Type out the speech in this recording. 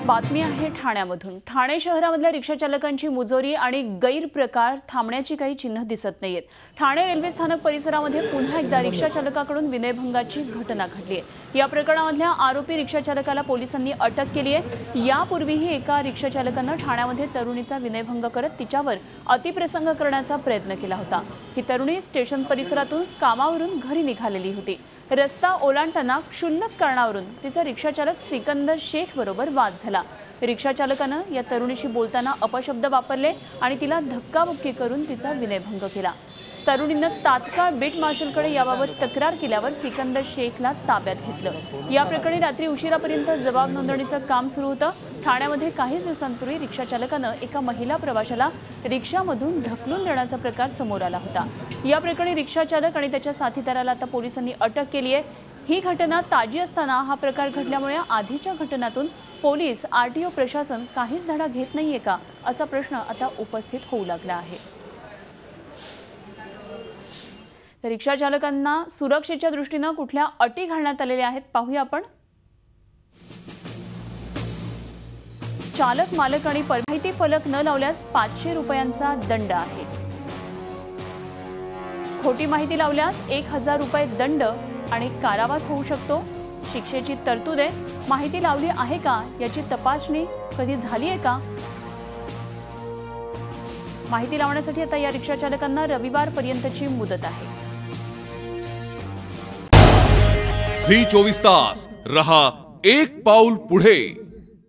बातमी आहे ठाण्यामधून। ठाणे शहरामधल्या रिक्षा चालकांची मुजोरी आणि गैरप्रकार थांबण्याची काही चिन्ह दिसत नाहीयेत। ठाणे रेल्वे स्थानक परिसरामध्ये पुन्हा एकदा रिक्षा चालकाकडून विनयभंगाची घटना घडली आहे। या प्रकरणामधल्या आरोपी रिक्षा चालकाला पोलिसांनी अटक केली आहे। यापूर्वीही एका रिक्षा चालकाने ठाण्यामध्ये तरुणीचा विनयभंग करत तिच्यावर अतिप्रसंग करण्याचा प्रयत्न केला होता। ही तरुणी स्टेशन परिसरातून कामावरून घरी निघालेली होती। रस्ता ओलांडताना क्षुल्लक कारणावरून तिचा रिक्षा चालक सिकंदर शेख बरोबर वाद झाला। रिक्षा चालकाने या तरुणीशी बोलताना अपशब्द वापरले आणि तिला धक्काबुक्की करून तिचा विनयभंग केला। तरुणीने तात्काळ बीट मार्शलकडे याबाबत तक्रार केल्यावर सिकंदर शेखला ताब्यात घेतलं। या प्रकरणी रात्री उशिरापर्यंत जबाब नोंदणीचं काम सुरू होतं। ठाण्यामध्ये काही दिवसांपूर्वी रिक्षा चालकाने एका महिला प्रवाशाला रिक्षामधून ढकलून देण्याचा प्रकार समोर आला होता। या प्रकरणी रिक्षा चालक आणि त्याच्या साथीदाराला आता पोलिसांनी अटक केली आहे। ही घटना ताजी असताना हा प्रकार घडल्यामुळे आधीच्या घटनांतून पोलीस आरटीओ प्रशासन काहीच धडा घेत नाहीये का असा प्रश्न आता उपस्थित होऊ लागला आहे। तर रिक्षा चालकांना सुरक्षेच्या दृष्टीने कुठल्या अटी घालण्यात आलेल्या आहेत पाहूया आपण। चालक मालक आणि माहिती फलक न लावल्यास 500 रुपयांचा दंड आहे। खोटी माहिती लावल्यास 1000 रुपये दंड आणि कारावास होऊ शकतो। शिक्षेची तरतूद आहे। माहिती लावली आहे का याची तपासणी कधी झाली आहे का? माहिती लावण्यासाठी आता या रिक्षा चालकांना रविवारपर्यंतची मुदत आहे। झी 24 तास रहा एक पाऊल पुढे।